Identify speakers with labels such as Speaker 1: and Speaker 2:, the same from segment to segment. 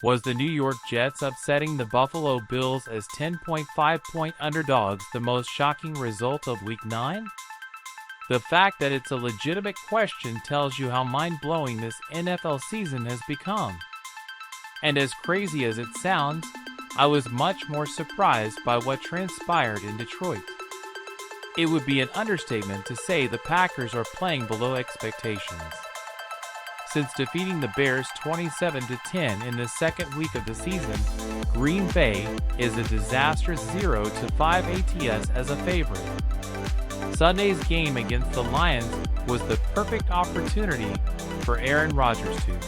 Speaker 1: Was the New York Jets upsetting the Buffalo Bills as 10.5-point underdogs the most shocking result of Week 9? The fact that it's a legitimate question tells you how mind-blowing this NFL season has become. And as crazy as it sounds, I was much more surprised by what transpired in Detroit. It would be an understatement to say the Packers are playing below expectations. Since defeating the Bears 27-10 in the second week of the season, Green Bay is a disastrous 0-5 ATS as a favorite. Sunday's game against the Lions was the perfect opportunity for Aaron Rodgers to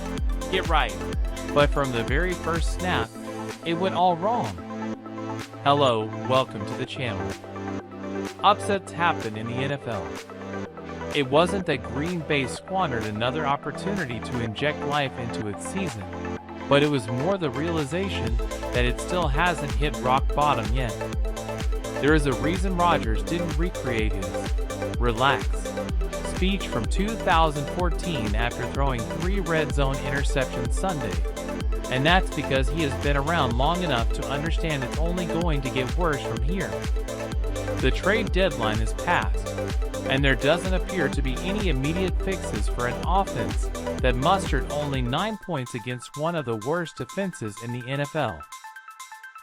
Speaker 1: get right, but from the very first snap, it went all wrong. Hello, welcome to the channel. Upsets happen in the NFL. It wasn't that Green Bay squandered another opportunity to inject life into its season, but it was more the realization that it still hasn't hit rock bottom yet. There is a reason Rodgers didn't recreate his "relax" speech from 2014 after throwing 3 red zone interceptions Sunday, and that's because he has been around long enough to understand it's only going to get worse from here. The trade deadline is passed, and there doesn't appear to be any immediate fixes for an offense that mustered only 9 points against one of the worst defenses in the NFL.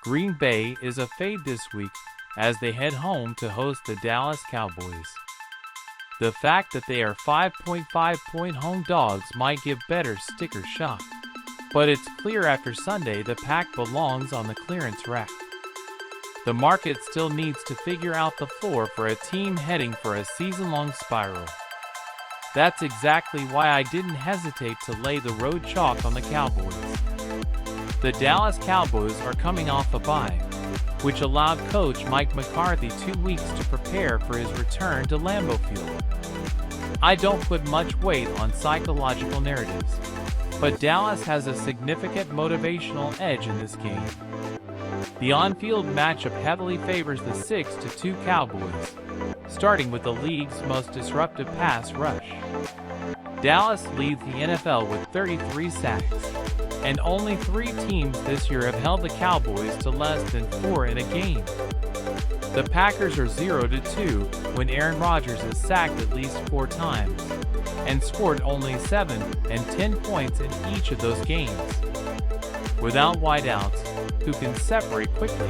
Speaker 1: Green Bay is a fade this week as they head home to host the Dallas Cowboys. The fact that they are 5.5-point home dogs might give better sticker shock, but it's clear after Sunday the pack belongs on the clearance rack. The market still needs to figure out the floor for a team heading for a season-long spiral. That's exactly why I didn't hesitate to lay the road chalk on the Cowboys. The Dallas Cowboys are coming off a bye, which allowed coach Mike McCarthy 2 weeks to prepare for his return to Lambeau Field. I don't put much weight on psychological narratives, but Dallas has a significant motivational edge in this game. The on-field matchup heavily favors the 6-2 Cowboys, starting with the league's most disruptive pass rush. Dallas leads the NFL with 33 sacks, and only 3 teams this year have held the Cowboys to less than 4 in a game. The Packers are 0-2 when Aaron Rodgers is sacked at least 4 times, and scored only 7 and 10 points in each of those games. Without wideouts, who can separate quickly,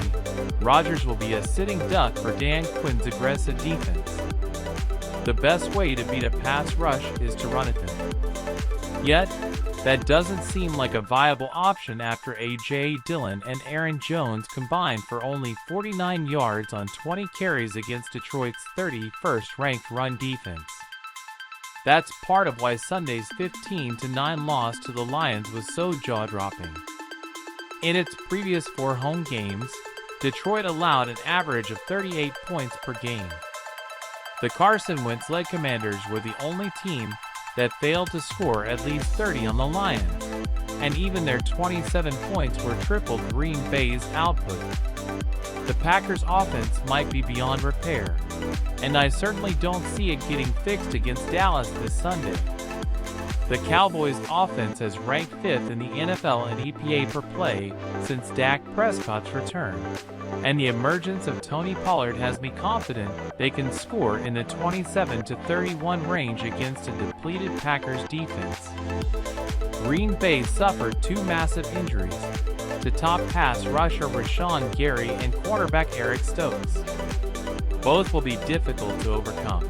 Speaker 1: Rodgers will be a sitting duck for Dan Quinn's aggressive defense. The best way to beat a pass rush is to run at them. Yet, that doesn't seem like a viable option after A.J. Dillon and Aaron Jones combined for only 49 yards on 20 carries against Detroit's 31st-ranked run defense. That's part of why Sunday's 15-9 loss to the Lions was so jaw-dropping. In its previous 4 home games, Detroit allowed an average of 38 points per game. The Carson Wentz-led Commanders were the only team that failed to score at least 30 on the Lions, and even their 27 points were triple Green Bay's output. The Packers' offense might be beyond repair, and I certainly don't see it getting fixed against Dallas this Sunday. The Cowboys' offense has ranked 5th in the NFL in EPA per play since Dak Prescott's return, and the emergence of Tony Pollard has me confident they can score in the 27-31 range against a depleted Packers defense. Green Bay suffered 2 massive injuries to top pass rusher Rashawn Gary and quarterback Eric Stokes. Both will be difficult to overcome.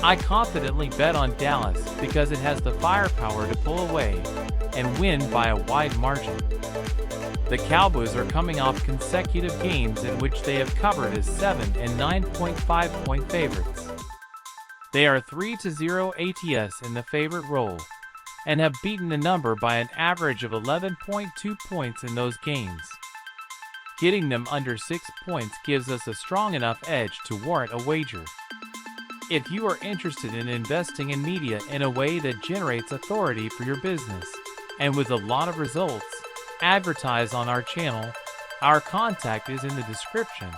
Speaker 1: I confidently bet on Dallas because it has the firepower to pull away and win by a wide margin. The Cowboys are coming off consecutive games in which they have covered as 7 and 9.5-point favorites. They are 3-0 ATS in the favorite role and have beaten the number by an average of 11.2 points in those games. Getting them under 6 points gives us a strong enough edge to warrant a wager. If you are interested in investing in media in a way that generates authority for your business, and with a lot of results, advertise on our channel. Our contact is in the description.